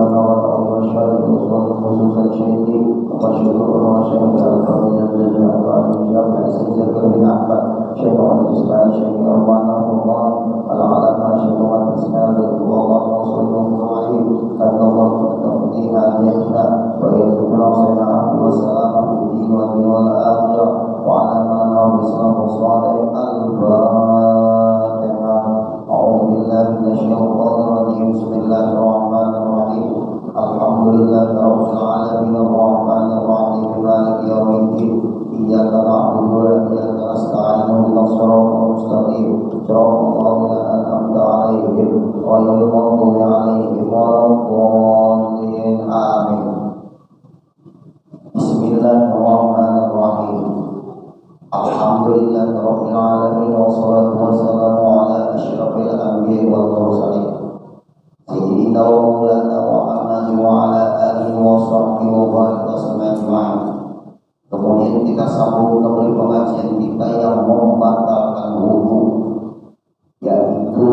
الأكوان والأرض والشارع والصور خصوصا شيخي وشكره وشيخ الأكوان الجزء عن الشافعي سلسلة بن أحمد شيخ الإسلام شيخ أربعة الله العلماء شيخ الإسلام والله وصيله الرحيم أن الله تقضيها بيتنا ويرزقنا صنعه وسلامه في الدين والدين والآخرة وعلى ما نرى بإسلام الصالح الفاتحة. أعوذ بالله من الشيطان الرجيم. بسم الله الرحمن الرحيم. الحمد لله رب العالمين الرحمن الرحيم مالك يوم الدين. إياك نعبد وإياك نستعين اهدنا الصراط المستقيم صراط الذين أنعمت عليهم غير المغضوب عليهم ولا الضالين آمين. بسم الله الرحمن الرحيم. الحمد لله رب العالمين والصلاة والسلام على أشرف الأنبياء والمرسلين سيدنا ومولانا محمد وعلى آله وصحبه وبارك وسلم أجمعين. Kemudian kita sambung kembali pengajian kita yang membatalkan wudu, yaitu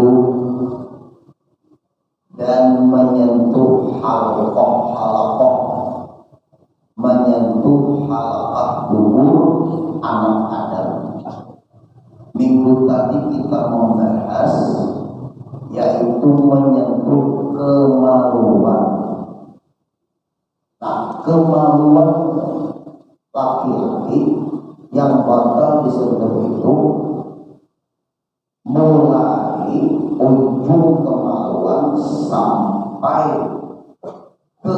dan menyentuh halaqah, menyentuh halaqah dubur anak Adam. Minggu tadi kita membahas yaitu menyentuh kemaluan. Nah, kemaluan laki-laki yang batal disentuh itu mulai ujung kemaluan sampai ke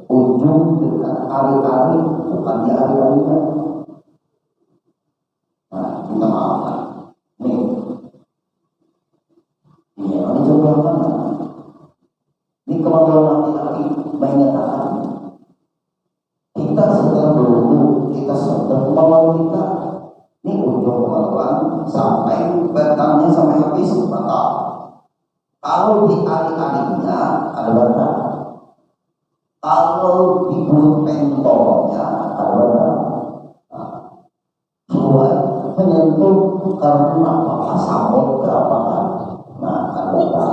ujung dekat ari-ari, bukan di ari-arinya. Nah, kita maafkan. Nih, ini sebelah mana? Ini kemaluan laki-laki menyatakan kita sedang berwudu, kita sedang kemaluan kita. Ini ujung kemaluan sampai batangnya sampai habis batal. Kalau di ari-arinya ada batal. Kalau di bulu pentolnya ada batal. Sesuai menyentuh karena apakah sabot ke apakah. Nah, ada batal.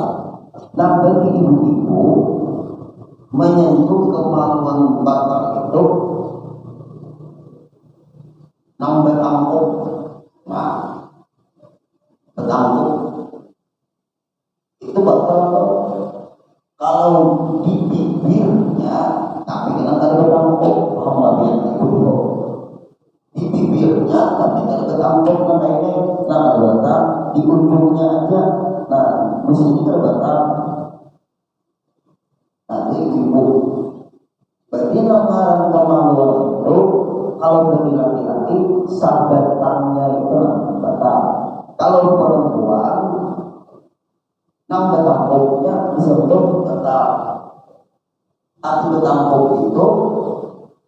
Nah, bagi ibu-ibu menyentuh kemaluan batal itu nambah tampuk. Nah, tampuk itu batal kalau di bibirnya, tapi kita ada tampuk, paham itu dulu. Di bibirnya tapi tidak tampuk, nah ini ada batal. Di ujungnya aja, nah di sini ada batal. Nanti ibu berarti nama kemaluan itu kalau bagi laki-laki sabatannya itu batal. Kalau perempuan nambah tampuknya disebut batal. Arti tampuk itu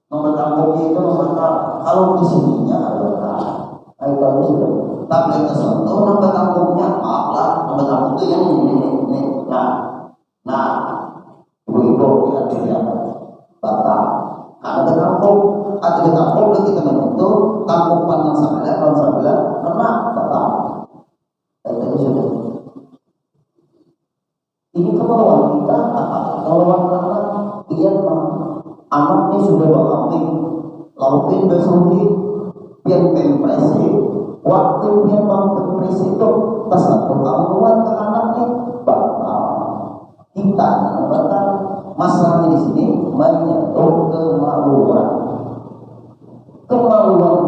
nomor tampuknya itu batal. Kalau di sininya ada batal. Itu sudah. Tapi tersentuh nambah tampuknya, maaflah nambah tampuk itu yang ini. Nah. Ibu-ibu hati-hati batal. Ada tampuk dan kita menyentuh tampuk pandang sabelah, karena batal. Itu sudah. Ini kemauan kita apa? Kemauan anak, dia anaknya sudah berkambing, lautin bersuhi, biar pempresi. Waktu dia pempresi itu tersatu kemauan ke anaknya batal. Kita batal. Masalahnya di sini menyentuh kemaluan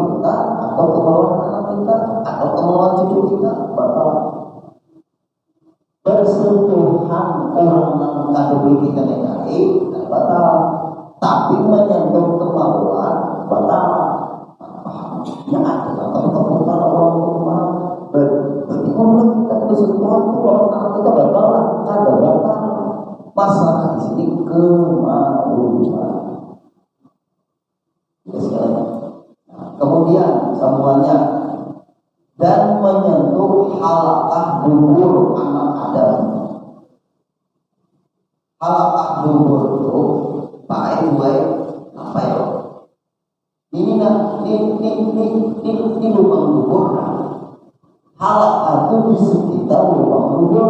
kita atau kemaluan anak kita atau kemaluan cucu kita batal. Bersentuhan orang yang kadang kita nekati batal, tapi menyentuh kemaluan batal. Yang ada kalau orang rumah berarti kalau kita bersentuhan itu orang anak kita batal lah, ada batal. Masalah di sini kemaluan. Kemudian sambungannya dan menyentuh halaqah dubur anak Adam. Halaqah dubur itu pakai apa ya? Ini lubang dubur. Halaqah itu di sekitar lubang dubur.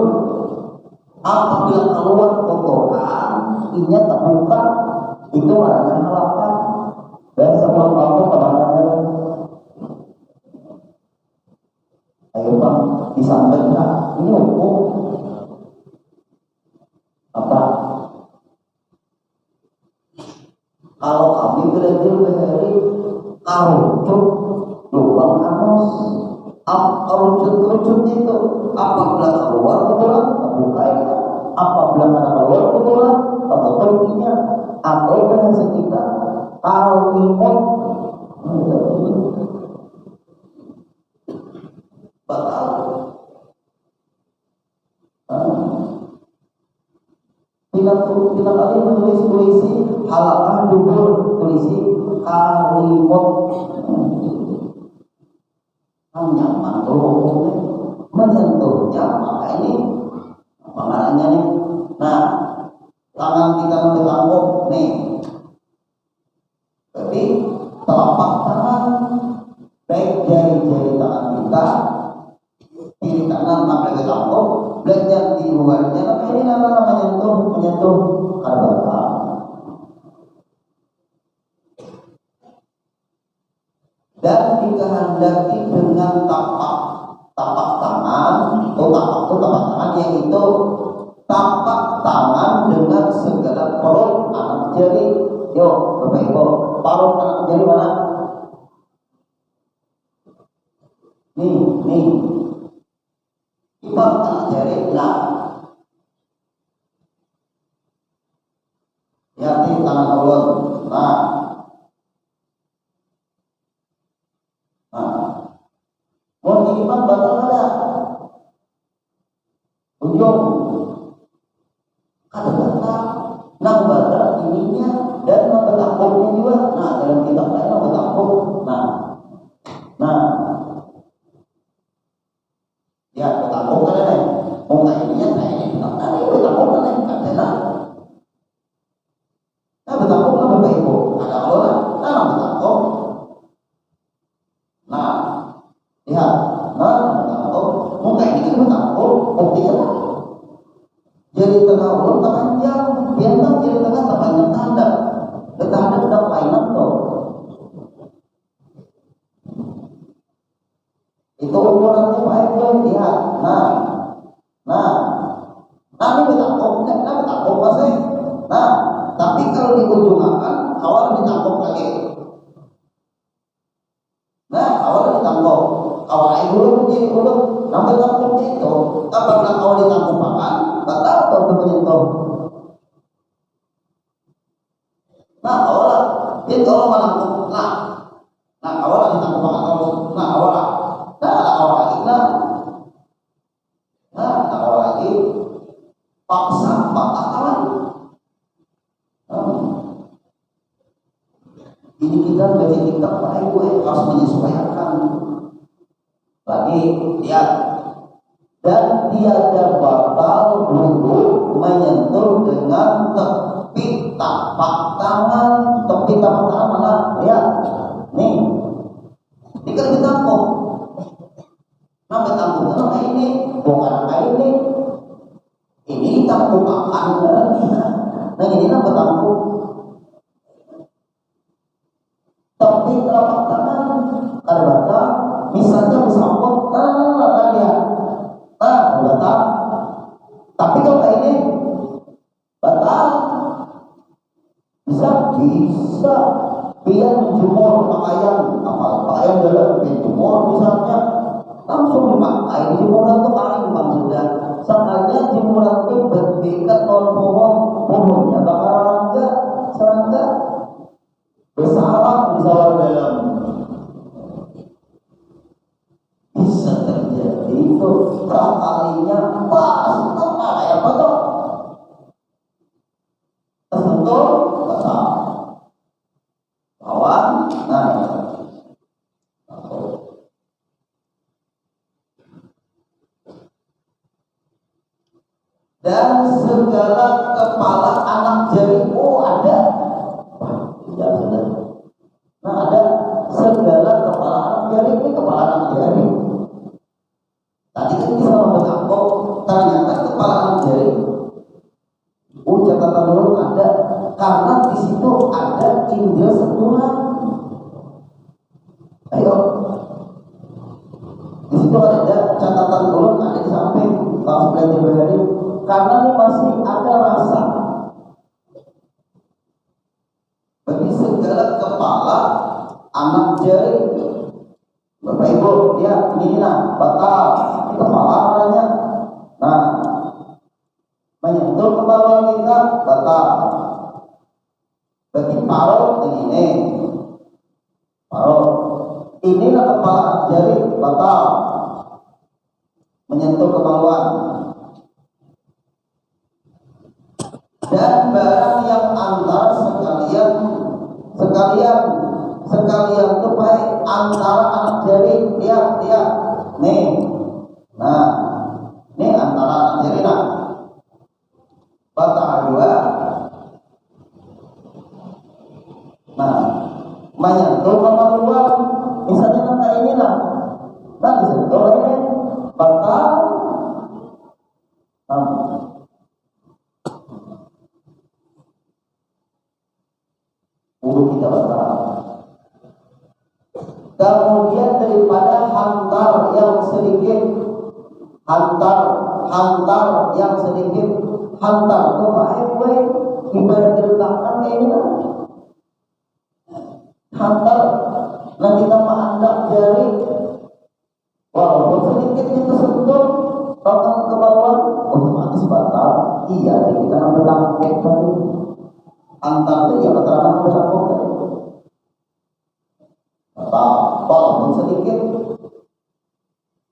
Apabila keluar kotoran, inya terbuka, itu warnanya halapan. Dan sebelum kamu kemana-mana, ayo bang, disampaikan ini hukum apa? Kalau kami belajar dari karucut lubang anus, karucut itu apabila keluar kotoran, terbuka ya. Apabila ada keluar kotoran, atau perginya, atau bahasa kita kalimut batal. Bila kali menulis puisi halaman dubur puisi kalimut nyaman tuh menyentuhnya, maka ini pengarangnya nih. Nah, tangan kita bertanggup nih, berarti telapak tangan baik jari-jari tangan kita kiri kanan sampai ke tanggup, belajar di luarnya, maka ini namanya menyentuh karbata. Dan dikehendaki dengan tapak tangan, tapak tangan yang itu tapak tangan dengan segala perut anak jari. Yuk, Bapak Ibu, paruh anak jari mana? Nih, paruh anak jari. Nah, ya, di tangan ulun. Nah, mau iman batal ada ujung ada batal, nang batal ininya dan nang betangkupnya juga. Nah, dalam kitab lain nang betangkup. Nah, ya betangkup kan ada. Mau nggak ininya, nah ini betangkup kan ada. Nah, betangkup kan Bapak Ibu. Ada orang, nang betangkup. Nah, lihat, muka ini kan betangkup, buktinya jadi tengah ulun panjang, biarkan jadi tengah panjang tanda, tanda tidak lain tuh. Itu ukurannya baik lihat. Nah, ini betangkup masih. Nah, tapi kalau di ujung akan awal ditangkup lagi. Nah, awalnya ditangkup. Awal air dulu menjadi ulun, nambah tangkupnya itu. Apabila awal ditangkup akan, batal atau menyentuh. Nah, awalnya itu kalau menangkup. Nah, awalnya ditangkup akan terus. Nah, awalnya. Nah, awal lagi. Nah, awal lagi. Paksa, patahkan. Ini kita baca kitab Pak Ibu harus menyesuaikan. Lagi lihat, dan tiada batal wudu menyentuh dengan tepi tapak tangan. Tepi tapak tangan mana? Lihat, nih, ini kan ditangkup. Nah, betangkup nah ini bukan ini. Ini tangkup akan. Nah, ini kan betangkup. Tepi telapak tangan ada batal. Misalnya bersambut, lihat. Nah, batal. Tapi kalau kayak ini batal. Bisa biar menjemur pakaian dalam menjemur misalnya langsung dipakai. Jemuran itu paling sudah. Sengaja jemuran itu berdekat pohonnya bakal serangga bersarang di sawah dalam. Bisa terjadi itu kalinya pas kayak apa tuh tersentuh besar lawan. Nah, dan segala kepala anak jari ada. Tidak benar. Nah, ada segala kepala anak jari. Ini kepala anak jari. Tadi kan kita mau bertangkap, ternyata kepala anak jari karena di situ ada indera sentuhan. Ayo, di situ ada catatan kolom, ada di samping kalau belajar belajar, karena ini masih ada rasa. Bagi segala kepala anak jari, Bapak Ibu, dia ini nah batal itu kepala namanya. Nah, menyentuh kepala kita batal. Berarti paruh ini, paruh inilah kepala jari batal, menyentuh kemaluan. Dan barang yang antara sekalian tuh baik antara anak jari, lihat nih, nah ini antara anak jari, nah batal dua. Nah, menyentuh kemaluan, misalnya kayak ini lah, nah disentuh ini batal. Nah, wudu kita batal. Kemudian daripada hantar yang sedikit, hantar yang sedikit, hantar itu baik ibarat diletakkan kayak ini. Hantar, nah kita menganggap jari, walaupun sedikit kita sentuh, bahkan ke bawah, otomatis batal. Iya, kita ngambil langkah tadi. Hantar itu ya keterangan bersambung tadi. Batal, walaupun sedikit.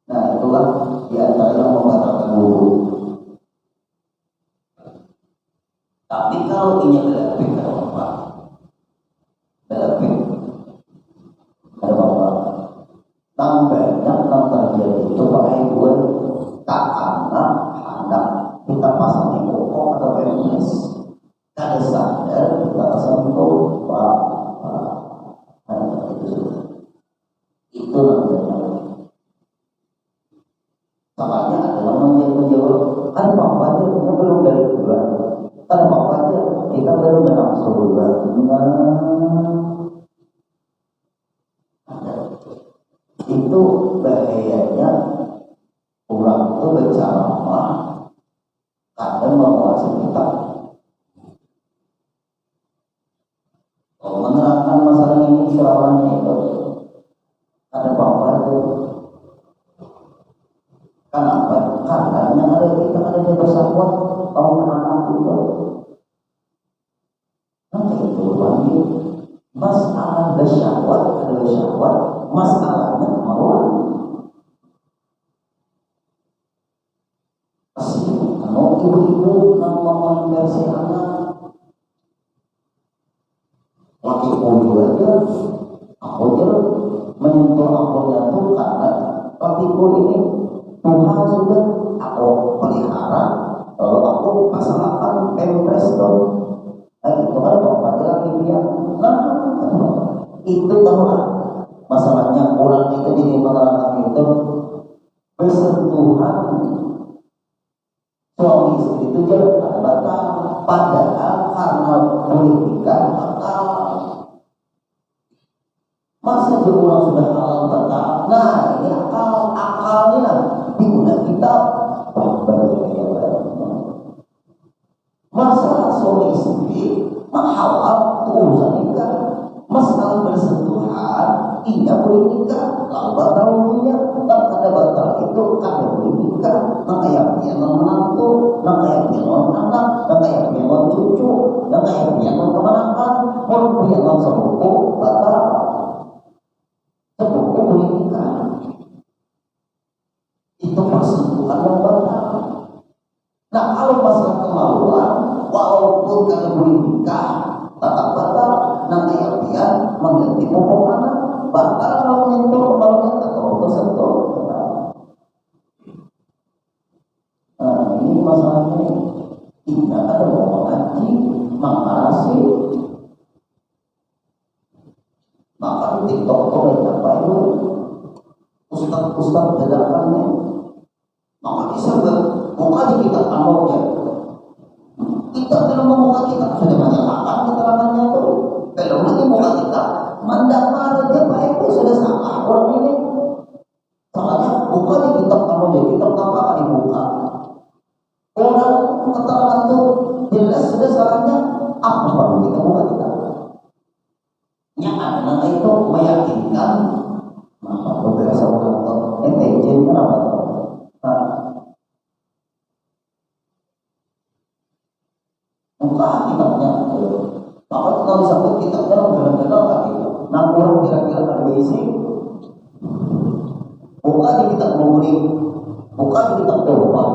Nah itulah di antara yang membatalkan wudu. Tapi kalau ini berlebih, ada apa? Berlebih. Nampaknya terjadi itu pakai gue karena hendak kita pasang di pokok atau pempes, kada sadar kita pasang di pokok itu namanya. Salahnya adalah menjawab kan apa aja kita belum dari dua, kan apa aja kita belum menafsu dua. Itu bahayanya orang itu berceramah kadang menguasai kita. Kalau menerangkan masalah ini ceramahnya itu ada apa itu? Kenapa? Karena yang ada kita ada di bersatuan tahun anak itu. Nanti itu lagi masalah bersyahwat adalah syahwat. Masalahnya kemaluan. Pasti kalau ibu-ibu yang mengonversi anak, laki pun aja, aku aja menyentuh akunnya tuh karena lakiku ini Tuhan sudah aku pelihara, lalu aku pasangkan pempres dong. Nah itu kan bapak laki dia, nah itu tahu. Masalahnya orang itu jadi menerangkan itu bersentuhan suami istri itu jangan batal, padahal karena politika batal. Masa orang sudah halal batal? Nah ini akalnya digunakan kita masalah suami istri halal urusan nikah. Masalah bersentuhan iya boleh nikah, lalu batal wudunya. Dan ada batal itu kada boleh nikah. Maka yang pianon menantu, maka yang pianon anak, maka yang pianon cucu, maka yang pianon keponakan, mau pianon sepupu batal. Sepupu boleh nikah. Itu persentuhan yang batal. Nah kalau masalah kemaluan, walaupun kada boleh nikah, tetap batal. Nanti yang mengganti pokok anak batal kalau menyentuh kemaluan atau tersentuh. Nah ini masalahnya. Tidak ada orang ngaji mengarasi. Maka di TikTok itu apa itu ustaz dadakannya. Maka bisa bukan kita tamunya. Kita belum membuka kitab sudah menyalahkan keterangannya itu. Belum lagi membuka kitab, mandang dia baik itu sudah salah orang ini. Soalnya buka di kitab kamu di kitab apa akan dibuka. Orang keterangan itu jelas sudah salahnya. Apa perlu kita buka kitab? Yang adalah itu meyakinkan. Maka beberapa orang itu kenapa? Buka kitabnya. Maka kalau disebut kitabnya benar-benar lagi. Nah, orang kira-kira ada isi. Buka di kitab Mughni, buka di kitab Taubat,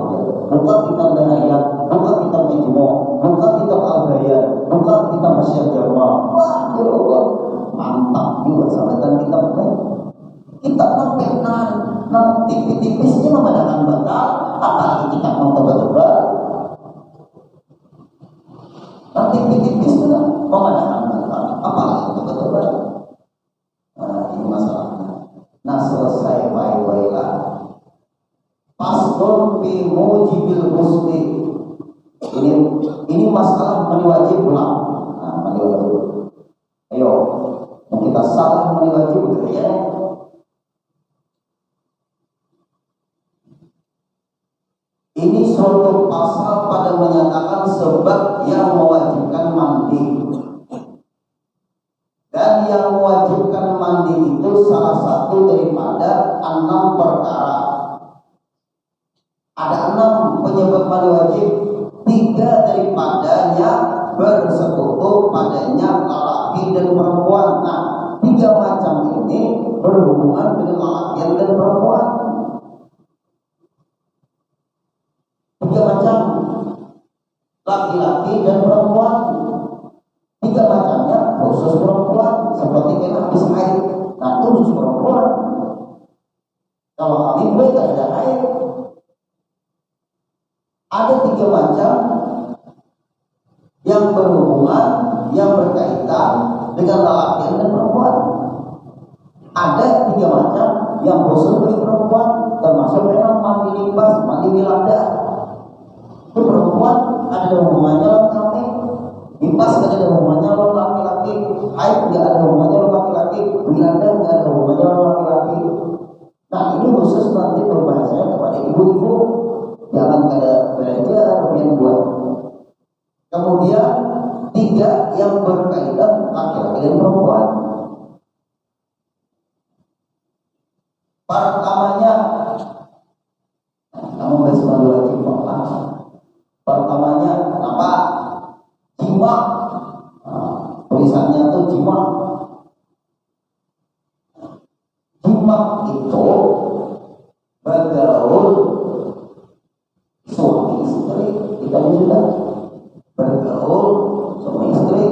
buka kitab Nahayat, buka kitab Majmu', buka kitab Al-Bayan, buka kitab Masyar Jamaah. Wah, ya Allah, mantap juga sahabatan kitabnya. Kitab pernah tipis-tipisnya memadakan batal, apalagi kitab tebal-tebal. Nanti tipis itu memadakan batal, apalagi tebal-tebal. Nah, ini masalahnya. Nah, selesai baik-baiklah. Pasdon bi mujibil musli. Ini masalah mandi wajib pulang. Nah, mandi wajib. Ayo, kita salah mandi wajib ya. Ini suatu pasal pada menyatakan sebab yang mewajibkan mandi. Dan yang mewajibkan mandi itu salah satu daripada 6 perkara. Ada 6 penyebab mandi wajib. 3 daripadanya bersekutu padanya lelaki dan perempuan. Nah, 3 macam ini berhubungan dengan lelaki dan perempuan. 3 macam laki-laki dan perempuan. 3 macamnya khusus perempuan, seperti yang habis haid. Nah, itu khusus perempuan. Kalau kami tidak ada haid. Ada 3 macam yang berhubungan, yang berkaitan dengan lelaki dan perempuan. Ada 3 macam yang khusus bagi perempuan, termasuk memang mandi nifas, mandi wilada. Itu perempuan ada hubungannya dengan kami. Nifas tidak ada hubungannya dengan laki-laki, haid tidak ada hubungannya dengan laki-laki, wilada tidak ada hubungannya dengan laki-laki. Nah, ini khusus nanti berbahasanya kepada ibu-ibu. Jangan kada belajar yang buat. Kemudian 3 yang berkaitan laki-laki dan perempuan. Pertamanya, kamu harus mandi wajib apa? Pertamanya apa? Jima. Tulisannya itu jima. Jima itu bergaul suami istri. Kita sudah bergaul suami istri.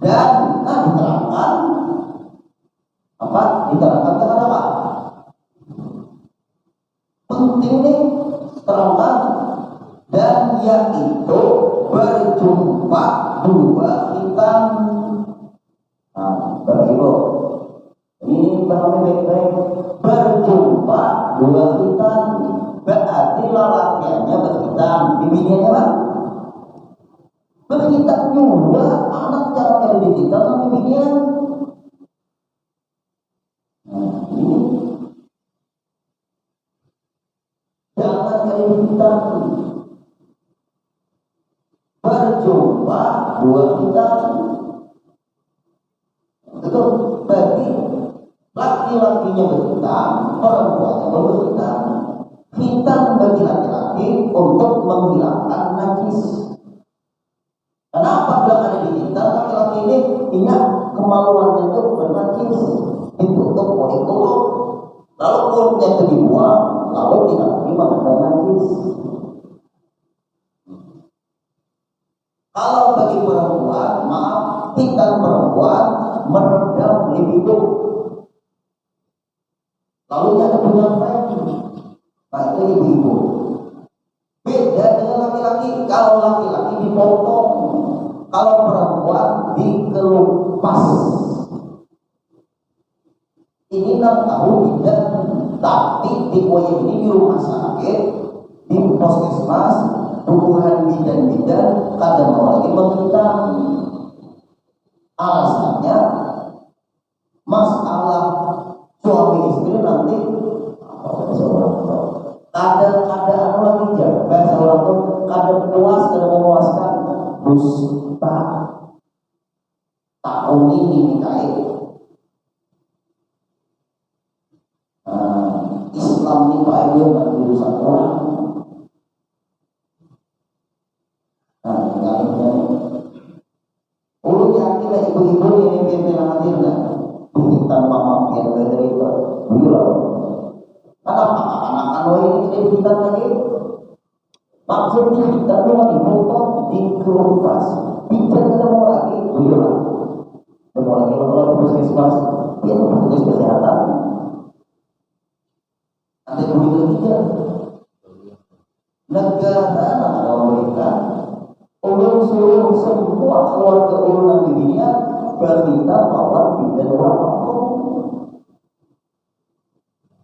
Dan diterangkan apa? Diterangkan dengan apa? Penting nih terangkan. Dan yaitu berjumpa 2 hitam. Nah, Bapak Ibu, ini pahami baik-baik. Berjumpa 2 hitam, berarti lelakiannya berhitam, bibirnya apa? Berhitam juga, anak cara yang dihitam sama bibirnya. Nah, ini jangan kali hitam. Berjumpa 2 hitam. Betul, berarti laki-lakinya berhitam, perempuannya berhitam. Hitam bagi laki-laki untuk menghilangkan najis. Kenapa bilang ada di hitam? Laki-laki ini ingat kemaluannya itu bernajis, ditutup oleh kulit. Lalu kulitnya itu dibuang, lalu tidak lagi mengandung najis. Kalau bagi perempuan, maaf, hitam perempuan meredam libido. Lalu ada penyampaian, nah itu ibu-ibu. Beda dengan laki-laki. Kalau laki-laki dipotong, kalau perempuan dikelupas. Ini 6 tahun tidak, tapi di ini di rumah sakit, di puskesmas, dukungan bidan-bidan, dusta, tak ini kait. Islam ini Pak Ayo dan urusan orang. Ulu yakin lah ibu-ibu ini pimpinan hadirnya hitam mama biar dari itu gila. Kata anak-anak ini tidak hitam lagi. Maksudnya hitam memang dipotong dikelupas. Bicara ketemu lagi gila. Ketemu lagi kalau puskesmas dia petugas kesehatan. Ada begitu juga. Negara ada memberikan ulun seluruh semua keluarga ulun di dunia berminta lawan bidan walaupun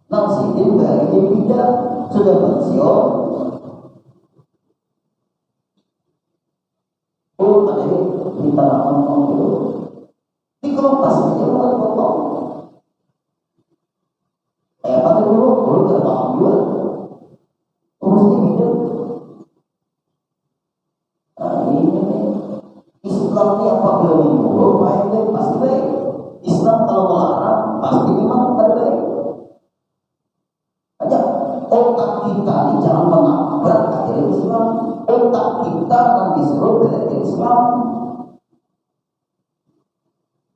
Namsidin dari dia tidak sudah pensiun. Ulun ada minta lawan itu dikelupas saja mulai potong. Pakai dulu, ulun tidak paham juga. Urusnya bidan. Islam ini apabila menyuruh baik pasti baik. Islam kalau melarang pasti memang baik. Hanya otak kita ini jangan menabrak ajaran Islam. Otak kita akan disuruh dari Islam.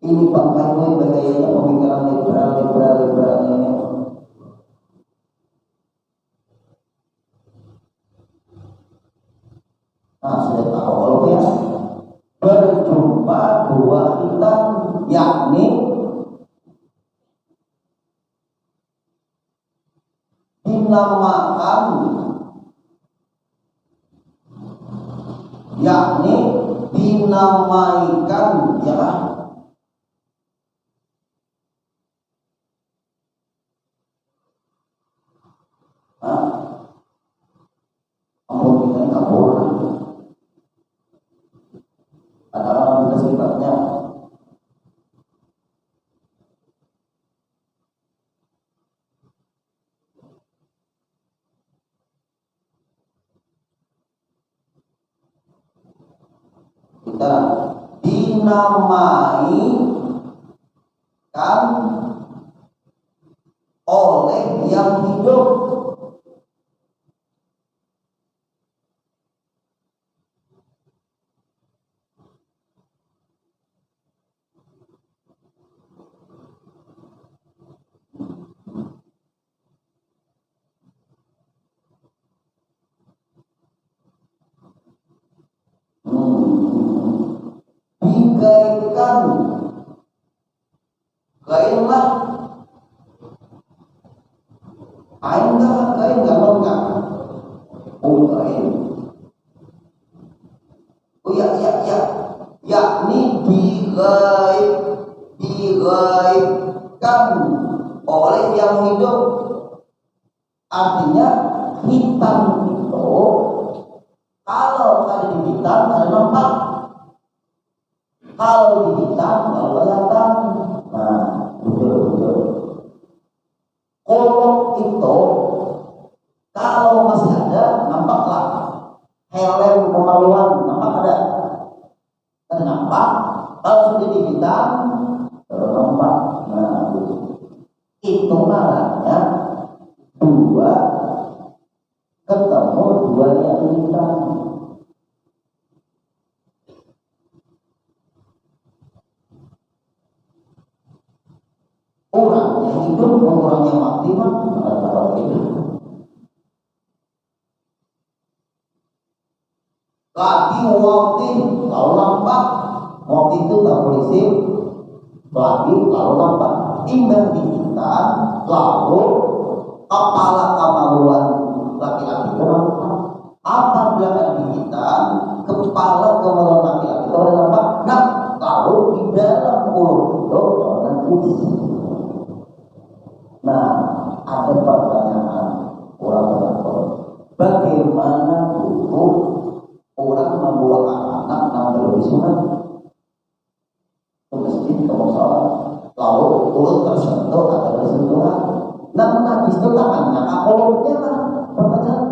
Ini bangkainya bagainya pemikiran liberal ini. Nah sudah tahu kalau ya berjumpa dua hitam yakni dinamakan dinamaikan ya kan kita kabur ada sekitarnya kita dinamaikan oleh yang hidup. Dikaitkan kainlah kain lengkap kain yakni digaibkan oleh yang hidup. Artinya hitam itu kalau ada di hitam ada nampak. Kalau di hitam kalau kelihatan. Nah, betul. Kolok itu kalau masih ada nampaklah. Helm kemaluan nampak ada nampak. Kalau sudah di hitam nampak. Nah, itu namanya dua ketemu dua yang hitam. Orang yang hidup dan orang yang mati adalah itu. Lagi waktu kalau nampak waktu itu tak polisi lagi kalau nampak imbang di kita lalu apalah kemaluan laki-laki itu nampak apabila di kita kepala kemaluan laki-laki itu nampak. Nah lalu di dalam mulut itu nanti. Nah, ada pertanyaan orang bagaimana dulu orang membawa anak berlebih sunat ke masjid ke musola, lalu urut tersentuh atau bersentuhan. Nah, najis itu tangannya, akolnya kan pertanyaan.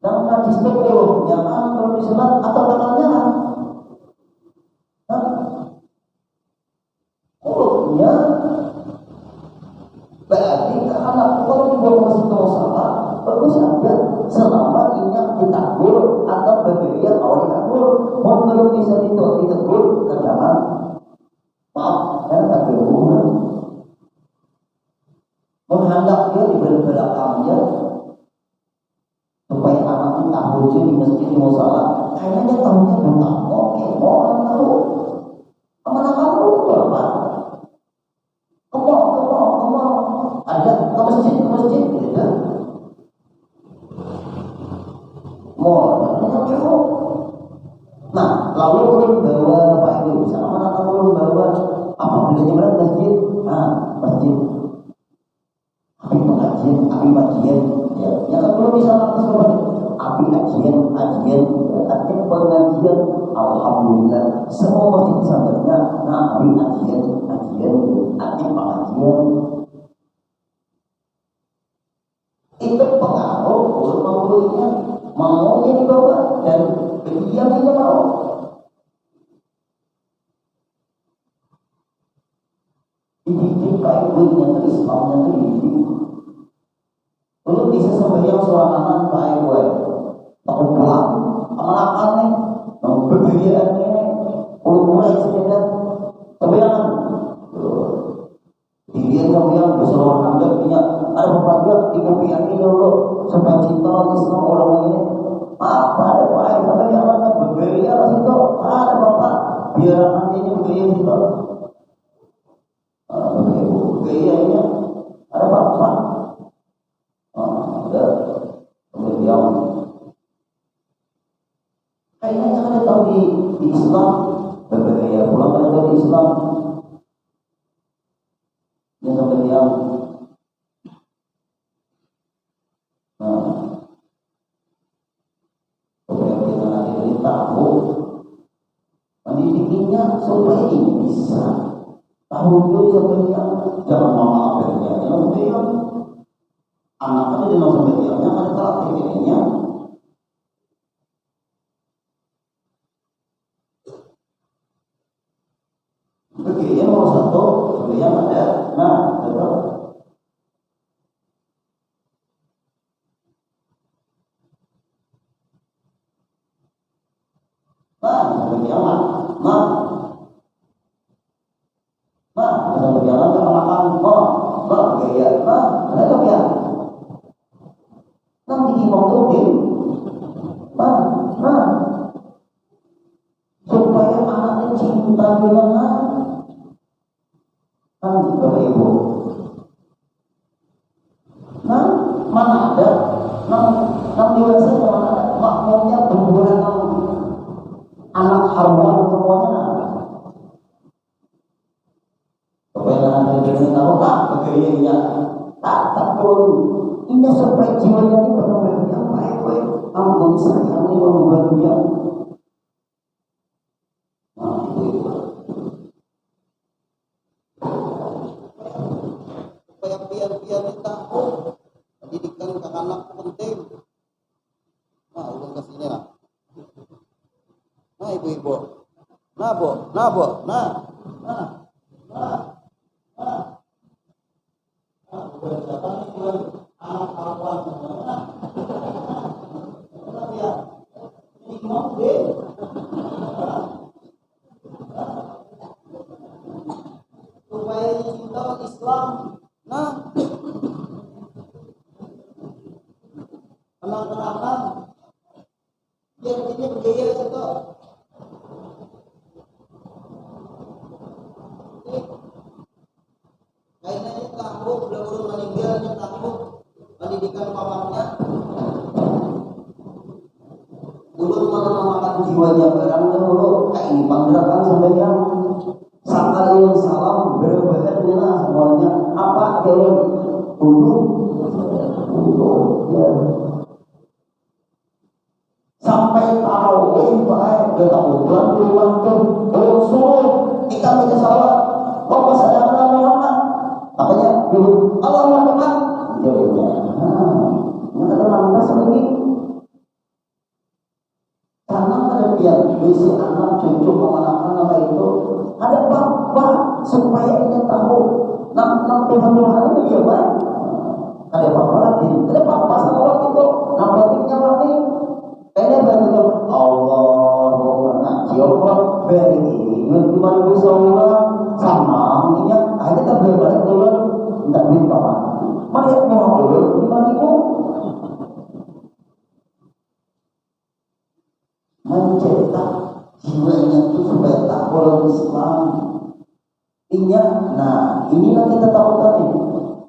Nah, najis situ kulupnya kalau disunat atau tangannya? Kulupnya. Berarti anak kalau dibawa masuk ke musola bagus saja selama ingat ditegur atau berbeda awal ditegur. Mau belum bisa ditegur jangan maaf dan tak berhubungan. Menghendak dia di belakangnya supaya anak kita wujud di masjid di musola. Kayaknya dia tahunya bukan oke, orang tahu. Amanah kamu berapa? Kemau. Ada ke masjid gitu ya. Nah, lalu belum bawa Bapak Ibu, sama anak belum bawa apa bedanya mana masjid? Masjid. Api pengajian, ya. Yang kan belum bisa lakukan seperti api ajian, artinya pengajian. Alhamdulillah, semua masjid di sampingnya, api ajian, artinya pengajian. Itu pengaruh maunya dibawa dan dia tidak mau. Dididik kayak ibunya itu Islamnya itu dididik. Lalu bisa sembahyang suaranan kayak gue, takut pulang, amalakan nih, berbedaan ini, mulai sekedar sembayangan. Dilihat sembahyang berseluruh anda punya ada bapak tiga pihak ini dulu supaya cinta Islam orang ini. Apa ada baik sampai yang namanya berbeda di situ ada bapak biar nantinya bergaya di situ. Gayanya ada bapak. Ada kemudian kayaknya jangan tahu di Islam berbeda pulang ada tahu di Islam yang kemudian tahu mendidiknya supaya ini bisa tahu dia sebenarnya jangan mama akhirnya yang dia anaknya di nomor medianya ada karakternya begini nomor satu sebenarnya ada betul. Bisa berjalan ke makan, gaya, ada ya. Nanti dimodulin, supaya anaknya cinta dengan Bapak Ibu. Mana ada, dewasa mana ada, makmumnya berhubungan anak haruan semuanya. Begayanya tak perlu ini supaya jiwanya ini penuh yang baik ampun sayang ini membuat dia supaya biar kita pendidikan ke anak penting. Ulun kesini lah ibu-ibu supaya cinta Islam. Tenang-tenangan biar ini bergaya itu. Kayaknya kamu belum meninggalnya kamu pendidikan pamannya belum menanamkan jiwanya barang dahulu kayak ini panggerakan sampai yang sakal yang salam berbeda semuanya apa jalan dulu ya sampai tarawih baik kita bulan suruh kita baca salat pas ada nama makanya dulu Allah Akbar jadinya ada lantas lagi si anak cucu kemana-mana nama itu ada bapak supaya dia tahu nam Tuhan ini dia baik. Ada bapak lagi, ada bapak sama itu nam pentingnya lagi. Ini betul Allahumma ngaji Allah beri ini 5.000 seorang sama ini aja tak berbalik dulu tidak bisa mana mau dulu 5.000 mencetak jiwanya itu supaya takwa Islam. Nah inilah kita tahu tadi.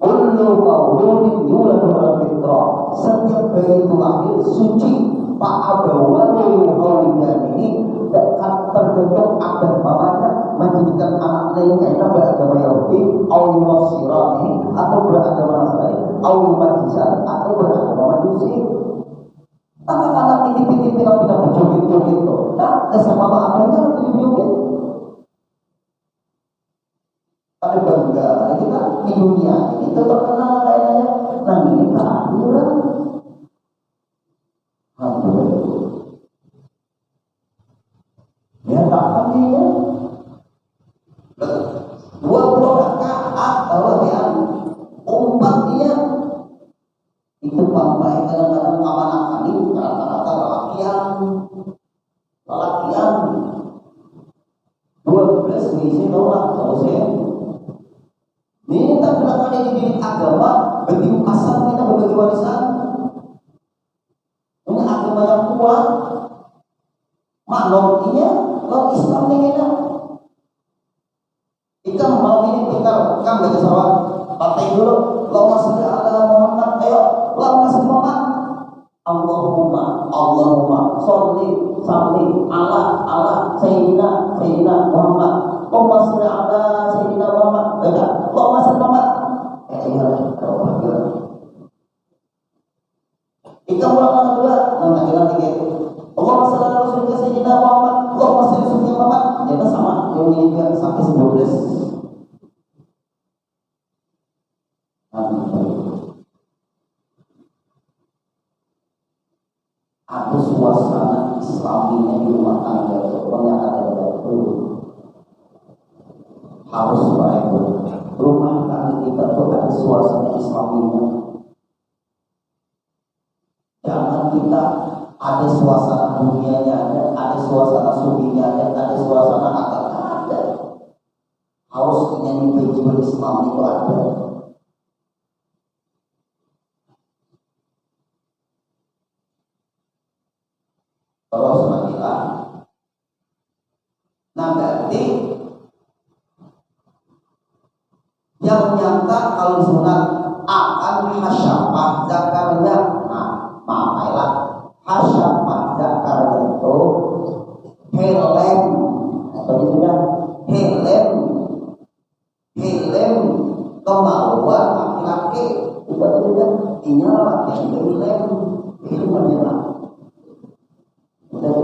Kullu mauludin yuladu ala fitrah. Setiap bayi itu lahir suci. Fa'abawahu hawlidan ini akan terbentuk agar mamanya menjadikan anaknya yang kaitan beragama Yahudi, awal Nasrani atau beragama Nasrani, awal Majusi atau beragama Majusi. Anak-anak ini tipis-tipis tidak berjoget-joget itu. Nah, sama abangnya harus joget. Ada bangga, kita di dunia ini terkenal kayaknya. Nah ini keakhiran. Ya tak kami ya. 20 rakaat kalau yang umpatnya itu pampai kadang-kadang aman-aman ini rata-rata lelakian 12 misi tolak selesai. Ini tak bilang ada di agama begitu asal kita berbagi warisan. Ini agama yang kuat. Maknanya lo Islam ini nak. Kita mau ini kita kan baca salawat partai dulu. Allahumma sholli ala Muhammad. Ayo, Allahumma sholli Muhammad. Allahumma sholli ala sayyidina Muhammad. Allahumma sholli ala sayyidina Muhammad. Baca. Allahumma sholli Muhammad. Iya, kita mulai dulu. Nanti kita tiga. Allahumma sholli ala sayyidina Muhammad. Allahumma sholli ala sayyidina Muhammad. Jadi sama. Yang ini biar sampai 12. Ada suasana Islaminya di rumah tangga, pokoknya ada itu harus baik. Rumah tangga kita tuh ada suasana Islaminya. Jangan kita ada suasana dunianya ada suasana subinya ada suasana akadnya ada. Harus nyanyi baju Islam itu ada. Terus lagi nah berarti yang nyata kalau sunat akan hasyafah zakarnya. Nah maaflah hasyafah zakarnya itu helm atau disebutnya helm kemauan laki-laki itu aja ini laki yang helm menjelang udah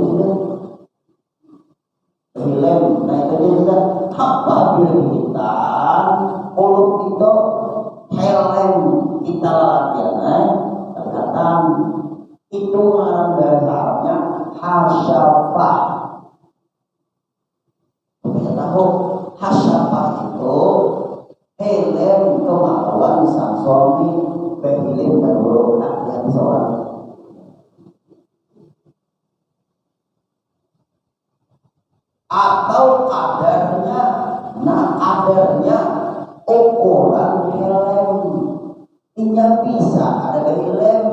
film, nah itu dia sudah apabila kita uluk itu helm kita latihan terkadang itu orang bahasa Arabnya hasyafah. Kita tahu hasyafah itu helm kemauan sang suami berhilim dan berulang hati seorang. Atau kadarnya ukuran helm ini bisa ada dari helm.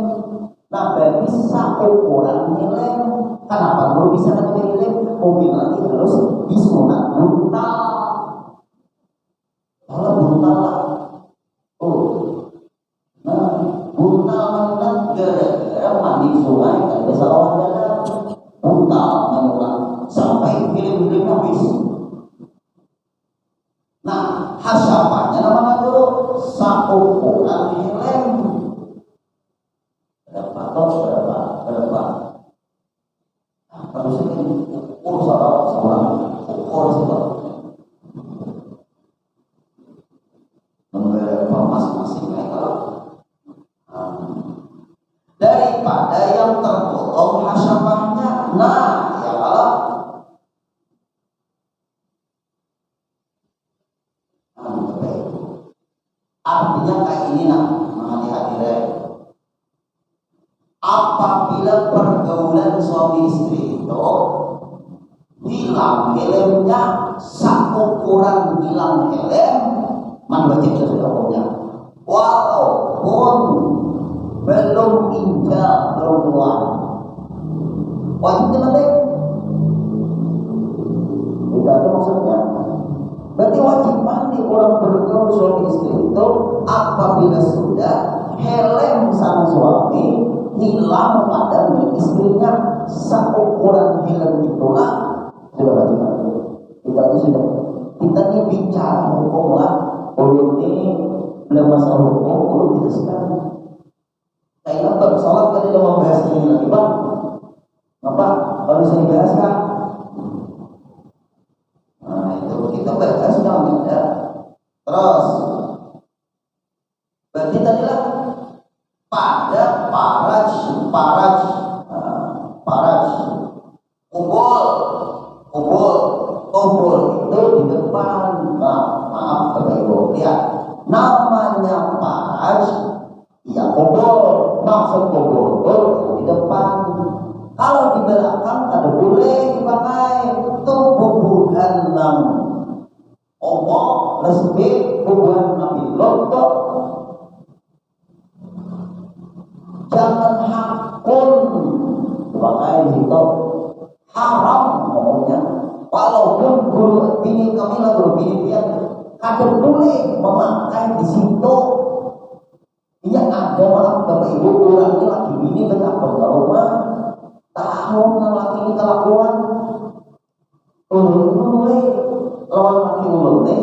Nah bisa ukuran helm. Kenapa belum bisa ada dari helm? Mungkin nanti harus disunat buntal. Kalau buntal lah nah buntal menang gara-gara mandi sungai kan biasa lawan dalam buntal mengulang sampai film-film habis. Nah, hasyafahnya namanya dulu saukuran helm. Berapa? Nah, terus ini ukur seorang ukur siapa? Memberapa masing-masing mereka. Daripada yang terpotong hasyafahnya. Nah, ya Allah pergaulan suami istri itu hilang helmnya, ukuran hilang helm, man wajib sudah punya. Walaupun belum injak belum keluar, wajib penting. Tidak ada maksudnya. Berarti wajib mandi orang bergaul suami istri itu apabila sudah helm sang suami hilang pada milik istrinya, seukuran helm itulah sudah wajib mandi. Kita ini bicara hukum lah, ini belum masalah hukum, tidak sekali. Saya ingat sholat tadi udah membahas ini lagi bang, apa kalau bisa dibahas kan? Nah itu kita bahas sudah ada. Terus berarti tadilah pada paraj kumpul itu di depan. Maaf Bapak Ibu, lihat namanya paraj ya kumpul, maksud kumpul itu di depan. Kalau di belakang ada boleh dipakai itu bubuhan nam Allah resmi bubuhan Nabi Lot. Jangan hakun dipakai itu haram ngomongnya. Walaupun guru bini kami lah guru bini dia kadang boleh memakai di situ. Iya ada maaf Bapak Ibu orang ini lagi bini betah bergaul tahun laki ini kelakuan ulun boleh lawan laki ulun nih.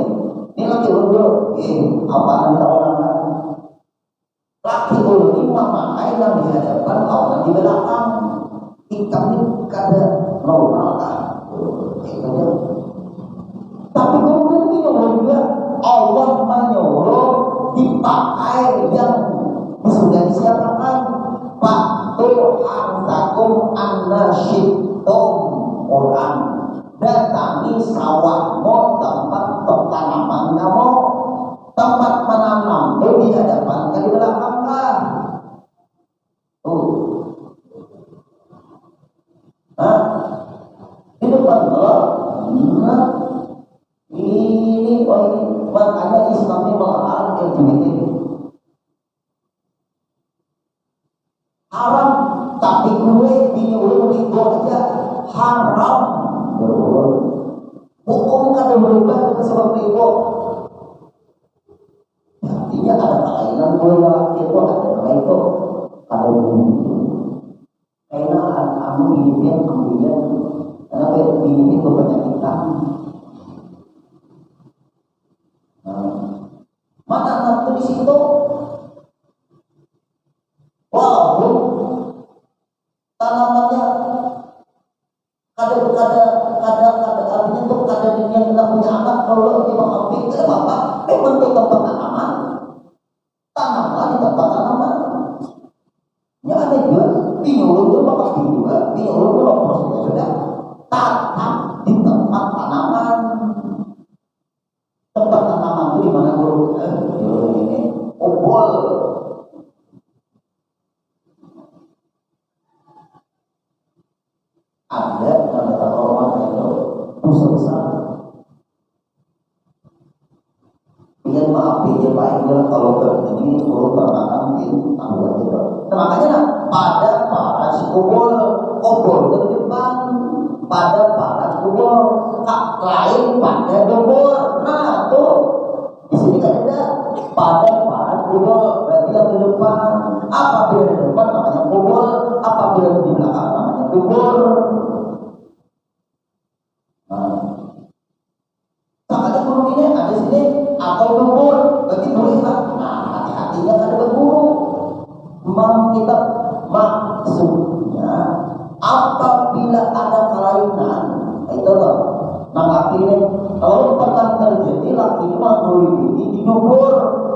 Ini laki ulun dulu, apaan kita orang laki ulun ini memakai yang di hadapan kawan di belakang. Kami kada normal kan. Tapi kemudian menyuruh juga Allah menyuruh dipakai yang sudah disiapkan. Faktul hartakum annasyidtum Quran, datangi sawahmu, tempat tanaman kamu, tempat menanam di hadapan di belakang kan. Di depan Allah. Ini makanya Islam ini melarang LGBT. Haram, tapi gue dinyuruh ribu aja haram. Hukum kada berubah seperti itu. Artinya ada kelainan gue laki itu ada itu ada bumi. Karena kamu hidupnya kemudian karena ini itu penyakitan. Maka nafsu di situ walaupun tanamannya kadang artinya tuh kadang dia tidak punya anak kalau dia mengambil ke bapak memang itu tempat tanaman di tempat tanaman ya ada juga pinyulun itu bapak juga pinyulun itu prosesnya sudah tanam di tempat tanaman itu di mana guru ini obol ada kata orang itu dosa besar. Biar maaf dia baik kalau begini guru bertanam mungkin tanggung aja. Makanya pada para kubur terdepan pada para kubur lain pada kubur. Nah tuh di sini kan ada pada para kubur berarti yang di depan. Apabila di depan namanya kubur, apabila di belakang namanya kubur. Ada guru ini ada sini atau kubur berarti boleh lah. Nah hati-hatinya ada berburu. Kita maksudnya apabila ada kelainan itu loh. Nah akhirnya kalau pernah terjadi laki mengguli ini dikubur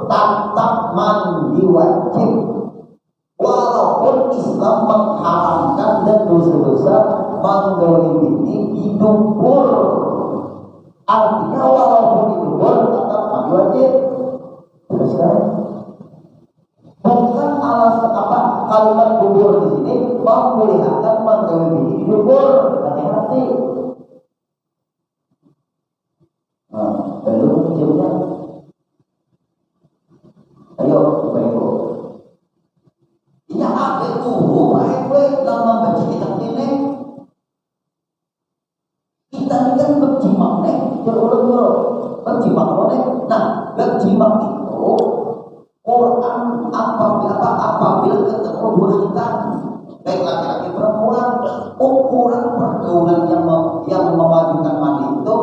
tetap mandi wajib. Walaupun Islam mengharamkan dan dosa-dosa mengguli ini dikubur. Artinya walaupun dikubur tetap mandi wajib. Terus kan? Bukan alasan apa kalimat kubur di sini memulihkan gawe bini dibur, hati-hati. Nah, belum jamnya. Ayo, ibu. Iya, apa tuh? Baik, nama baca kita ini. Kita ini kan berjimak nih, berulang-ulang berjimak nih. Nah, berjimak itu Quran apabila ketemu dua hitam, baik laki-laki perempuan, ukuran pergaulan yang memajukan mandi itu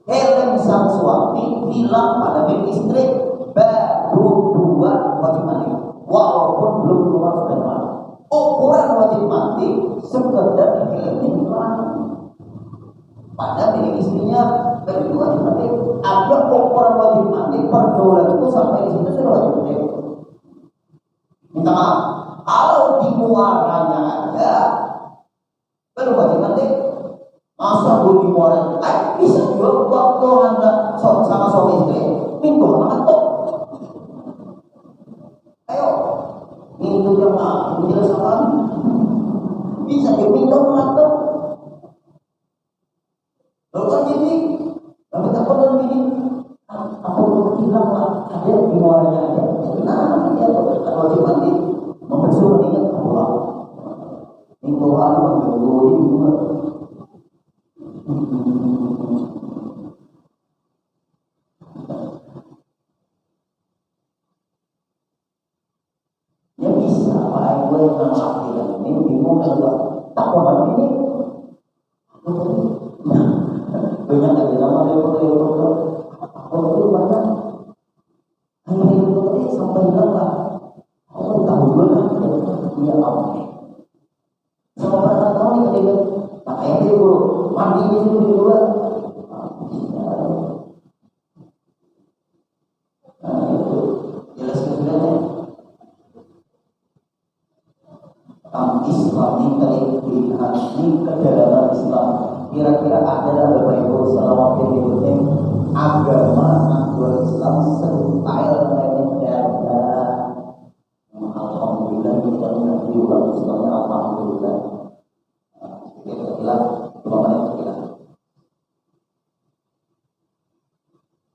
helm sang suami bilang pada milik istri baru 2 wajib mandi, walaupun belum keluar sudah mandi. Ukuran wajib mandi sekedar helm hilang pada milik istrinya berdua wajib mandi. Ada ukuran wajib mandi pergaulan itu sampai di situ sudah wajib mandi. Minta maaf, kalau di muaranya ada baru wajib mandi. Masa belum di muaranya? Bisa juga waktu anda sama suami istri minggu ngantuk. Ayo, minggu jemaah menjelaskan bisa diminggu ngantuk. Lalu kan jadi, kami tak pernah gini. Aku bilang lah, ada di muaranya ada. Nah, dia wajib mandi, membasuh mendingan pulang. Minggu hari minggu ini. Ya bisa, Pak. Gue yang nama ini bingung kalau tak paham ini. Banyak lagi nama level. Kalau itu banyak, hanya itu sampai hilang lah. Oh, tahu dulu lah. Dia apa nih? Sama orang tahu nih ketika tak kayak dia dulu mandinya itu dulu lah. Nah itu jelas sebenarnya. Islam ini kedalaman Islam. Kira-kira ada Bapak Ibu selama ini agama natural Islam style lainnya ada. Alhamdulillah kita mengerti ulang Islamnya. Alhamdulillah. Kita bilang cuma mereka.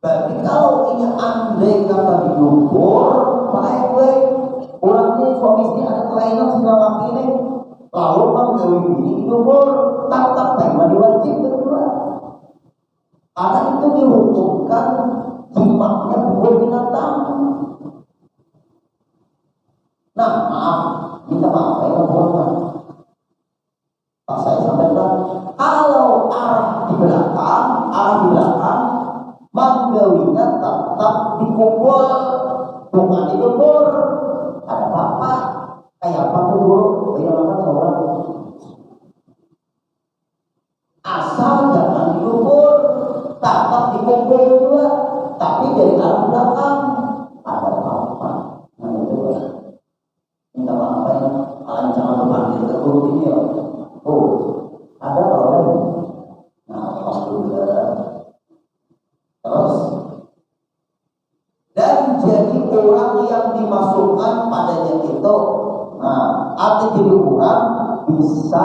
Berarti kalau ini andai kata dikubur, baik-baik orangnya suami istri ada kelainan segala laki ini, lalu menggawi bini dikubur, tetap mandi wajib kedua. Karena itu dihukumkan jimaknya bukan binatang. Nah, maaf, minta maaf, saya mohon. Pak saya sampaikan, kalau arah di belakang, menggawinya tetap dikubur, bukan dikubur. Ada bapak, kayak apa kubur, bayangkan seorang. Asal jangan dikubur, tetap dikubur juga, tapi dari arah belakang ada bapak. Nah itu minta maaf ya, kalian jangan berpikir terburuk ini ya. Oh, ada orang. Nah, alhamdulillah. Terus, dan jadi orang yang dimasukkan padanya itu, nah, arti jadi orang bisa,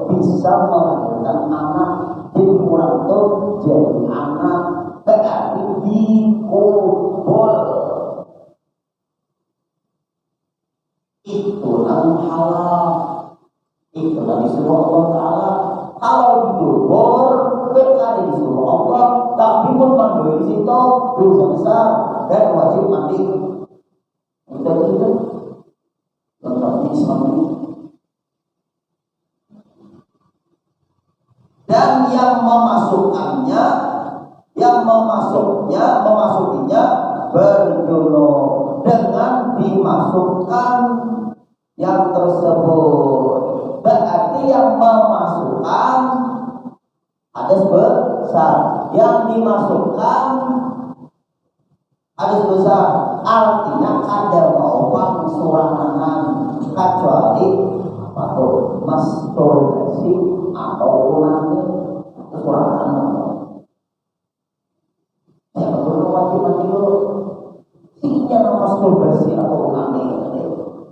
bisa melahirkan anak. Jadi orang itu jadi anak, berarti dikubur. Itulah halal. Itulah disuruh Allah Ta'ala. Kalau dikubur, bukan disuruh Allah, tapi pun mandiri di situ dosa besar dan wajib mandi. Kita itu lengkapnya Islam ini. Dan yang memasukinya berjodoh dengan dimasukkan yang tersebut. Berarti yang memasukkan ada sebesar, yang dimasukkan ada sebesar. Artinya kada mau surangan kecuali apa tuh masturbasi atau ulangi surangan. Ya perlu wajib mandi dulu. Sinya masturbasi atau ulangi.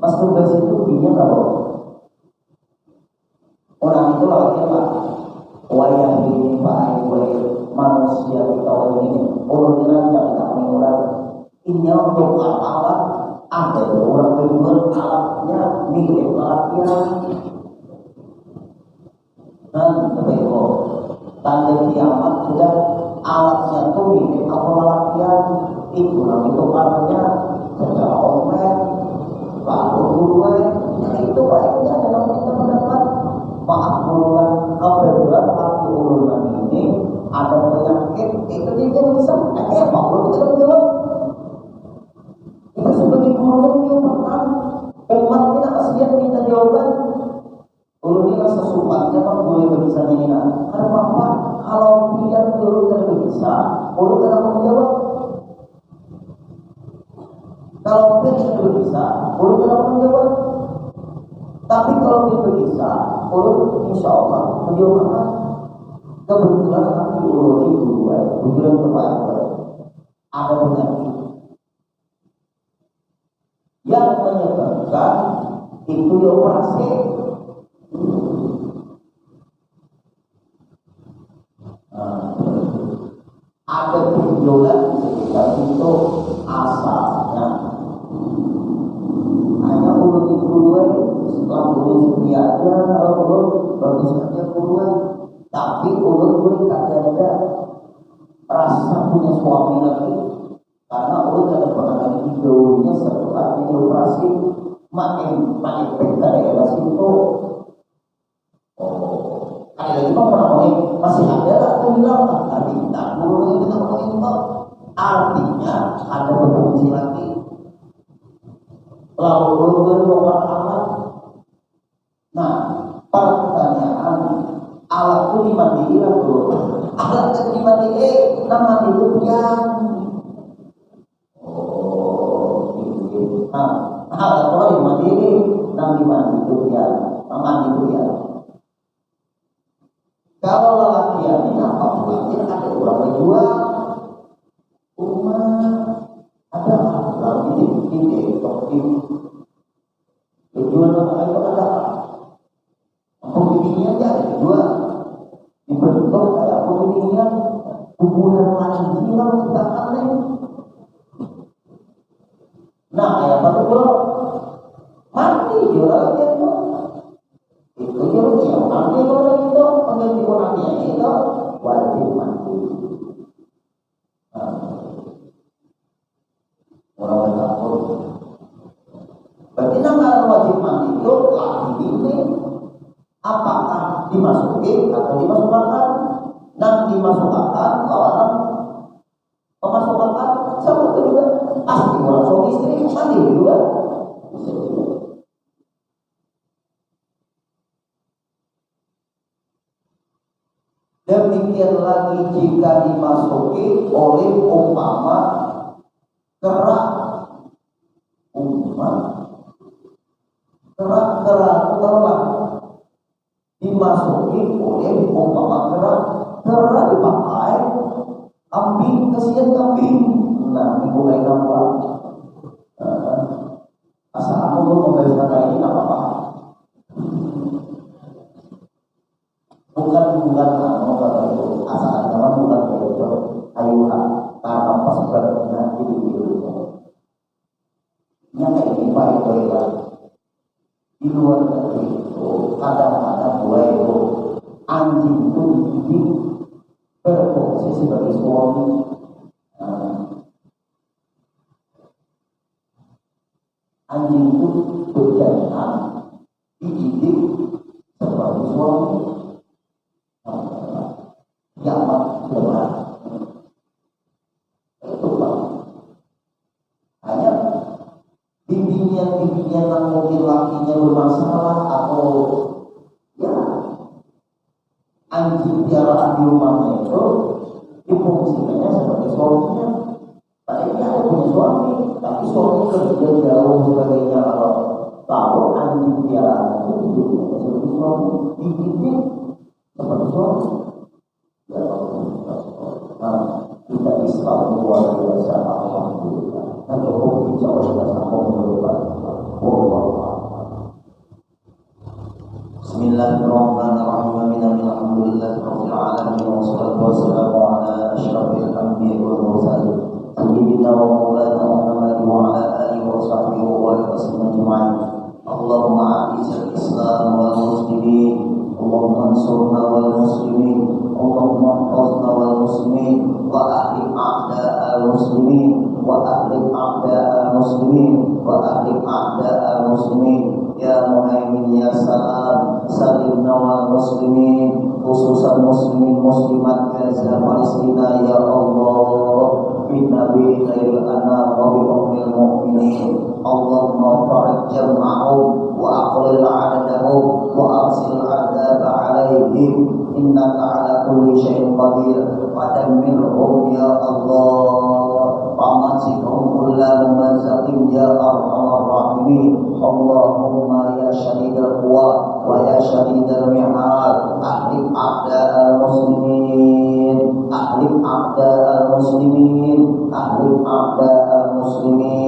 Masturbasi itu binya kalau lagi lah wayang ini pak manusia kita ini orang dirancang kita orang ini untuk alat ada orang berbuat alatnya mirip alatnya dan berbeda tanda kiamat sudah alatnya itu mirip apa alatnya itu namanya tukarnya secara online lalu duluan yang itu baiknya dalam kita mendapat maaf duluan kebetulan hati urunan ini ada penyakit itu dia bisa apa kalau kita menjawab itu sebagai guru yang diumpatkan umat kita kasihan minta jawaban guru ini rasa supatnya kan boleh bisa ini karena apa kalau biar guru tidak bisa guru tidak menjawab kalau dia tidak bisa guru tidak menjawab tapi kalau dia bisa guru insya Allah menjawab kebetulan hati guru ini tujuan terbaik ada penyakit yang menyebabkan itu dioperasi ada benjolan sekitar itu asalnya hanya urut di guru setelah urut setiapnya kalau urut bagus saja guru tapi urut guru kadang ada rasa punya suami lagi karena urut ada pernah digawinya setelah dioperasi makin peka daerah situ ada lagi orang masih ada atau hilang tapi tidak guru kita ngomongin itu artinya ada berfungsi lagi lalu guru alat nah pertanyaan alat itu dimandiin dulu alat itu dimandiin nama itu yang alat itu dimandiin nama dimandi itu ya mandi itu ya kalau lelaki ini apa mungkin ada orang berjual rumah ada lagi ini topik berjual apa itu ada pembinanya aja ada dua dibentuk kayak pembinanya hubungan lagi hilang kita aneh nah kayak apa tuh mati jual itu dia nanti kalau itu pengganti orangnya itu wajib mati orang takut berarti nama wajib mati itu lagi ini apakah dimasukin atau dimasukkan dan dimasukkan lawan memasukkan sama itu juga pasti orang suami istri mandi juga demikian lagi jika dimasuki oleh umpama kerak kerak dimasuki oleh umpama kerak dipakai kambing kesian kambing nah dimulai nampak asal aku mau membaca ini nggak apa-apa bukan kata itu asal zaman bukan itu ayuhan karena apa sebabnya itu yang kayak ini baik di luar dari itu kadang-kadang mulai itu anjing itu dididik berfungsi sebagai suami anjing itu berjalan dididik sebagai suami kiamat berat itu Pak hanya bimbingan yang mungkin lakinya bermasalah atau ya anjing piaraan di rumahnya itu difungsikannya sebagai suaminya tadinya ada punya suami tapi suami kerja jauh sebagainya kalau tahu anjing piaraan itu hidupnya sebagai suami dididik sebagai suami kita Islam luar biasa alhamdulillah dan Jokowi insya Allah kita sambung berubah Bismillah Bismillahirrahmanirrahim. Alhamdulillahirabbil alamin wassalatu wassalamu ala asyrafil anbiya'i wal mursalin sayyidina wa maulana Muhammad wa ala alihi wa sahbihi wa sallam ajma'in. Allahumma a'izil Islam wal muslimin, Allahumma ansurna wal muslimin, Allahumma ihfazna wal muslimin wa ahli a'da'al muslimin wa ahli a'da'al muslimin wa ahli a'da'al muslimin. Ya Muhaimin ya Salam, salimna wal muslimin, khususan muslimin muslimat Gaza Palestina ya Allah. Bin Nabi khairil anam wa bi ummil mu'minin. Allahumma farid jam'ahum wa aqlil 'adadahum wa arsil 'adzaba 'alaihim innaka 'ala kulli syai'in qadir. Padammirhum ya Allah, pamasikhum kulla mumazzaqin ya arhamar rahimin. Allahumma ya syadidal quwa wa ya syadidal mi'al, ahli a'da'al muslimin, ahli a'da'al muslimin, ahli a'da'al muslimin.